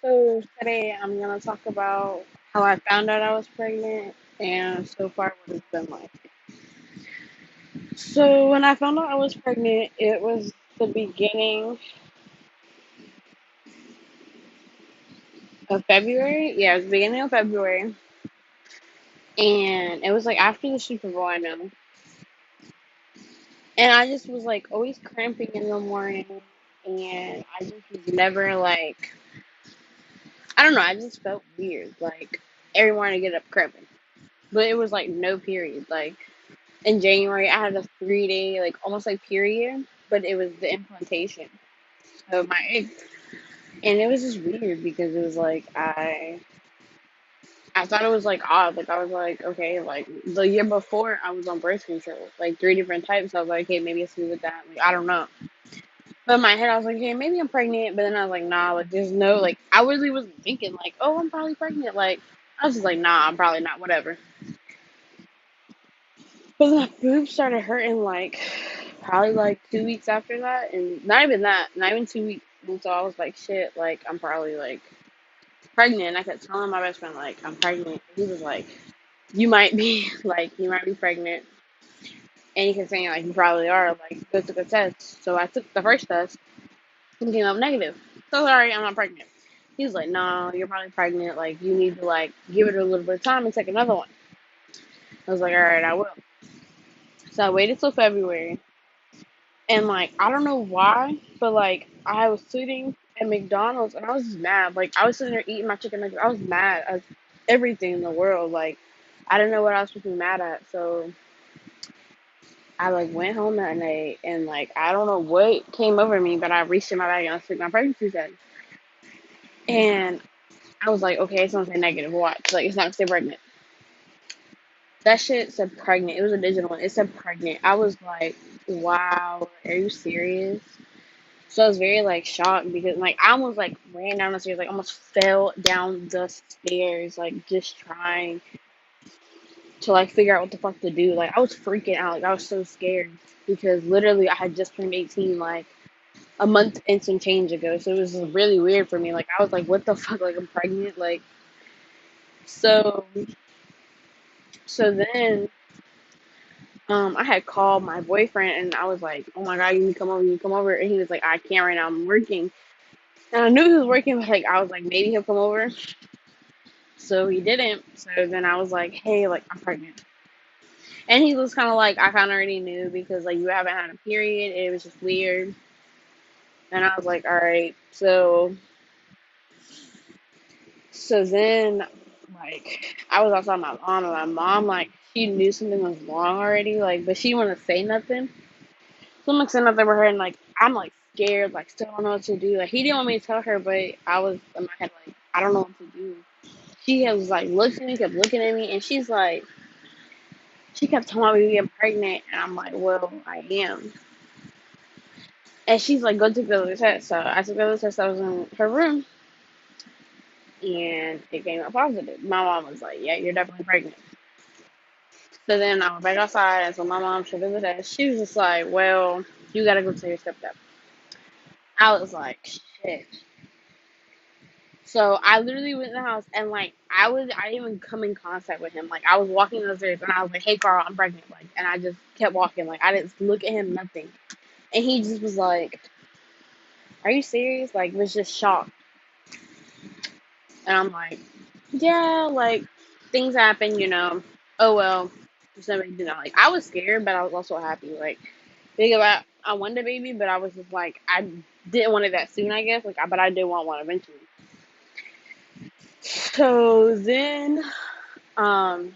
So today I'm gonna talk about how I found out I was pregnant and so far what it's been like. So when I found out I was pregnant, it was the beginning of February. Yeah, it was the beginning of February, and it was like after the Super Bowl, I know. And I just was like always cramping in the morning, and I just was never like I don't know. I just felt weird, like every morning I get up cramping, but it was like no period, like. In January, I had a 3 day, like almost like period, but it was the implantation of my egg, and it was just weird because it was like I thought it was like odd, like I was like okay, like the year before I was on birth control, like three different types. So I was like, okay, maybe it's to do with that. Like I don't know, but in my head I was like, okay, maybe I'm pregnant, but then I was like, nah, like there's no like I really wasn't thinking like, oh, I'm probably pregnant. Like I was just like, nah, I'm probably not, whatever. But my boobs started hurting like probably like 2 weeks after that, and not even that, not even 2 weeks. And so I was like, shit, like I'm probably like pregnant. And I kept telling my best friend like I'm pregnant. He was like, you might be like you might be pregnant, and he kept saying like you probably are. Like go took a test. So I took the first test and came up negative. So sorry, I'm not pregnant. He was like, no, you're probably pregnant. Like you need to like give it a little bit of time and take another one. I was like, all right, I will. So I waited till February. And like I don't know why, but like I was sitting at McDonald's and I was just mad. Like I was sitting there eating my chicken nuggets. I was mad at everything in the world. Like I didn't know what I was supposed to be mad at. So I like went home that night and like I don't know what came over me, but I reached in my bag and I took my pregnancy test. And I was like, okay, it's gonna say negative. Watch, like it's not gonna say pregnant. That shit said pregnant. It was a digital one. It said pregnant. I was like, wow, are you serious? So I was very like shocked because like I almost like ran down the stairs, like almost fell down the stairs, like just trying to like figure out what the fuck to do. Like I was freaking out, like I was so scared because literally I had just turned 18 like a month and some change ago. So it was just really weird for me. Like I was like, what the fuck? Like I'm pregnant. Like so so then I had called my boyfriend and I was like, oh my god, you need to come over, you need to come over. And he was like, I can't right now, I'm working. And I knew he was working, but like I was like, maybe he'll come over. So he didn't. So then I was like, hey, like I'm pregnant. And he was kind of like, I kind of already knew because like you haven't had a period. It was just weird. And I was like, all right. So then like I was outside my mom and my mom like she knew something was wrong already. Like, but she didn't want to say nothing. So I'm like saying nothing with her and like I'm like scared. Like still don't know what to do. Like he didn't want me to tell her, but I was in my head like I don't know what to do. She was like looking at me, kept looking at me, and she's like, she kept telling me I'm pregnant, and I'm like, well, I am. And she's like, go take the other test. So I took the other test. I was in her room, and it came out positive. My mom was like, yeah, you're definitely pregnant. So then I went back outside, and so my mom showed me the test. She was just like, well, you gotta go tell your stepdad. I was like, shit. So I literally went in the house and like I didn't even come in contact with him. Like I was walking in the stairs and I was like, hey Carl, I'm pregnant. Like and I just kept walking. Like I didn't look at him, nothing. And he just was like, are you serious? Like was just shocked. And I'm like, yeah, like things happen, you know. Oh well. Somebody did not like I was scared but I was also happy. Like think about I wanted a baby, but I was just like I didn't want it that soon, I guess. Like but I did want one eventually. So then um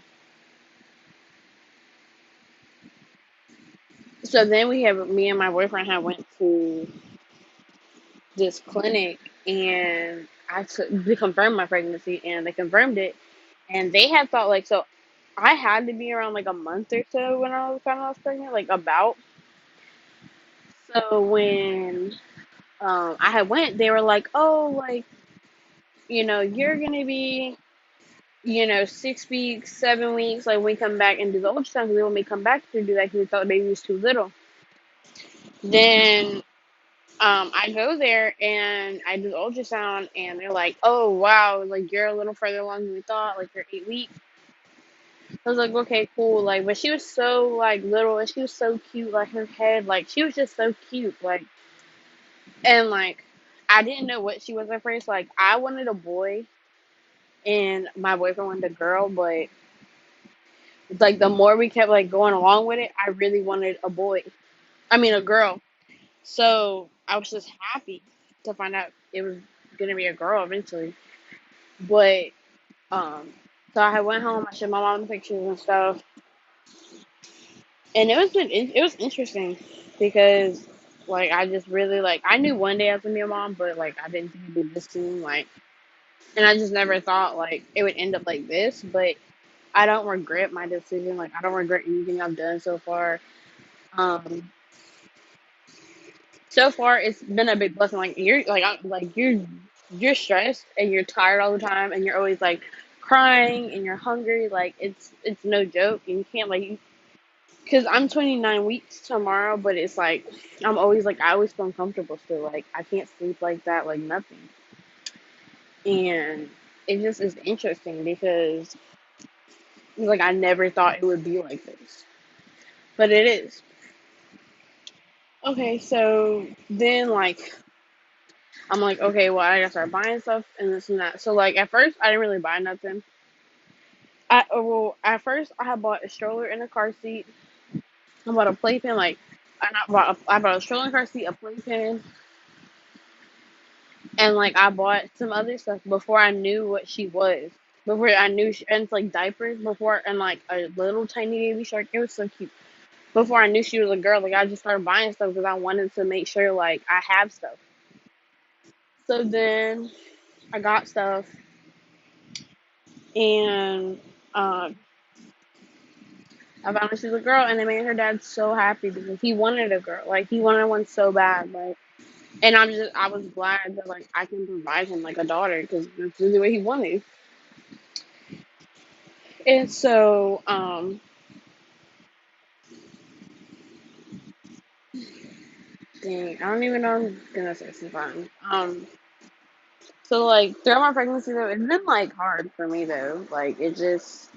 so then we have me and my boyfriend had went to this clinic and I took to confirm my pregnancy and they confirmed it and they had thought like so I had to be around like a month or so when I was found out I was pregnant like about so when I had went they were like oh like you know you're gonna be you know 6 weeks 7 weeks like when we come back and do the ultrasound because when we come back to do that because we thought the baby was too little then I go there and I do the ultrasound, and they're like, "Oh wow, like you're a little further along than we thought. Like you're 8 weeks." I was like, "Okay, cool." Like, but she was so like little, and she was so cute. Like her head, like she was just so cute. Like, and like I didn't know what she was at first. Like I wanted a boy, and my boyfriend wanted a girl, but like the more we kept like going along with it, I really wanted a boy. I mean, a girl. So I was just happy to find out it was gonna be a girl eventually. But um, so I went home. I showed my mom the pictures and stuff, and it was interesting because like I just really like I knew one day I was gonna be a mom, but like I didn't think it'd be this soon. Like, and I just never thought like it would end up like this. But I don't regret my decision. Like I don't regret anything I've done so far. Um, so far it's been a big blessing. Like you're stressed and you're tired all the time, and you're always like crying and you're hungry. Like it's no joke, and you can't like because I'm 29 weeks tomorrow, but it's like I'm always like I always feel uncomfortable still. Like I can't sleep like that, like nothing, and it just is interesting because like I never thought it would be like this, but it is. Okay, so then like I'm like, okay, well, I gotta start buying stuff and this and that. So like at first, I didn't really buy nothing. At first I had bought a stroller and a car seat. I bought a playpen, like I bought a stroller and car seat, a playpen, and like I bought some other stuff before I knew what she was. Before I knew, and it's like diapers before, and like a little tiny baby shark. It was so cute. Before I knew she was a girl, like I just started buying stuff because I wanted to make sure like I have stuff. So then I got stuff, and uh, I found out she was a girl, and it made her dad so happy because he wanted a girl. Like he wanted one so bad. Like, and I was glad that like I can provide him like a daughter because that's really what he wanted. And so, dang, I don't even know. I'm gonna say some fun. So like throughout my pregnancy though, it's been like hard for me though. Like it just,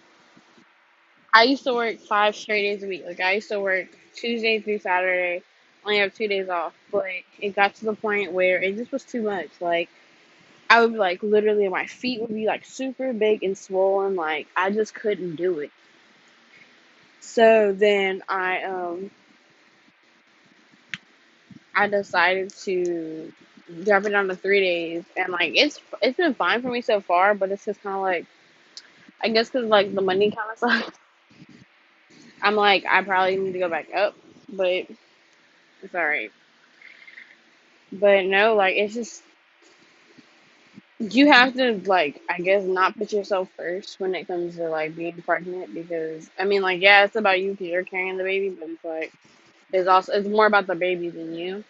I used to work 5 straight days a week. Like I used to work Tuesday through Saturday, only have 2 days off. But it got to the point where it just was too much. Like I would be like literally my feet would be like super big and swollen, like I just couldn't do it. So then I decided to drop it down to 3 days, and like it's been fine for me so far, but it's just kind of like I guess because like the money kind of sucks. I'm like I probably need to go back up, but it's all right. But no, like it's just you have to like I guess not put yourself first when it comes to like being pregnant because I mean like yeah it's about you because you're carrying the baby, but it's like it's more about the baby than you.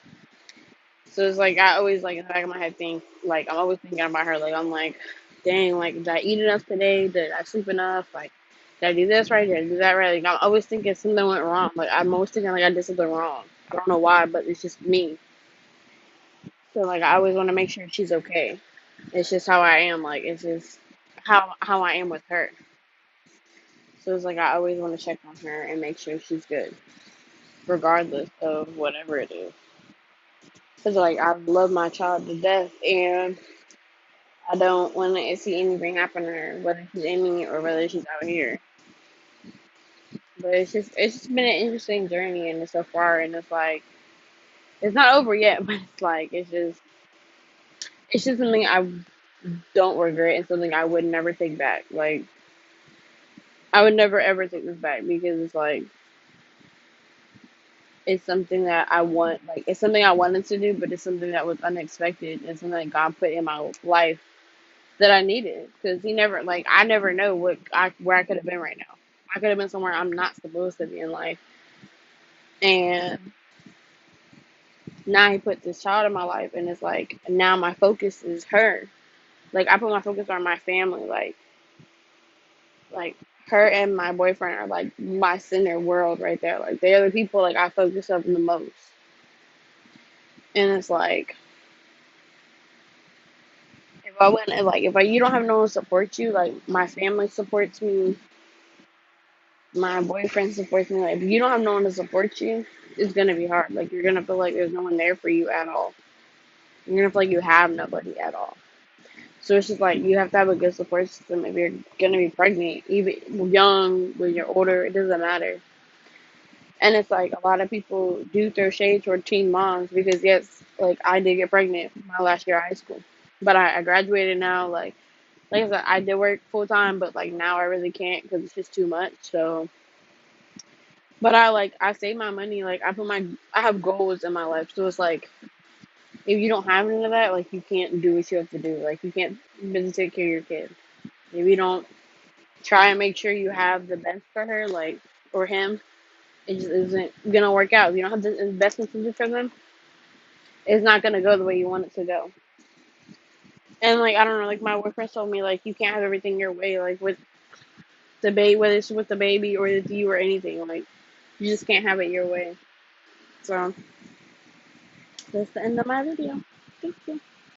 So it's like I always like in the back of my head think like I'm always thinking about her. Like I'm like, dang, like did I eat enough today? Did I sleep enough? Like did I do this right? Did I do that right? Like I'm always thinking something went wrong. Like I'm always thinking like I did something wrong. I don't know why, but it's just me. So like I always want to make sure she's okay. It's just how I am. Like it's just how I am with her. So it's like I always want to check on her and make sure she's good, regardless of whatever it is. Cause like I love my child to death, and I don't want to see anything happen to her, whether she's in me or whether she's out here. But it's just been an interesting journey, and so far, and it's like it's not over yet, but it's like it's just something I don't regret and something I would never take back. Like I would never ever take this back because it's like it's something that I want, like it's something I wanted to do, but it's something that was unexpected and something that God put in my life that I needed because He never, like I never know where I could have been right now. I could have been somewhere I'm not supposed to be in life, and now He put this child in my life, and it's like now my focus is her. Like I put my focus on my family, like her and my boyfriend are like my center world right there. Like they're the people like I focus on the most. And it's like, if I went, like, if I, you don't have no one to support you, like, my family supports me, my boyfriend supports me. Like, if you don't have no one to support you, it's gonna be hard. Like, you're gonna feel like there's no one there for you at all. You're gonna feel like you have nobody at all. So it's just like you have to have a good support system if you're gonna be pregnant, even young, when you're older, it doesn't matter. And it's like a lot of people do throw shade toward teen moms because yes, like I did get pregnant my last year of high school, but I graduated now. Like I said, I did work full time, but like now I really can't because it's just too much. So, but I save my money. Like I have goals in my life. So it's like if you don't have any of that, like you can't do what you have to do. Like you can't busy take care of your kid. If you don't try and make sure you have the best for her, like or him, it just isn't gonna work out. If you don't have the investments to do for them, it's not gonna go the way you want it to go. And like I don't know, like my boyfriend told me like you can't have everything your way, like with the baby, whether it's with the baby or with you or anything, like you just can't have it your way. So that's the end of my video. Thank you.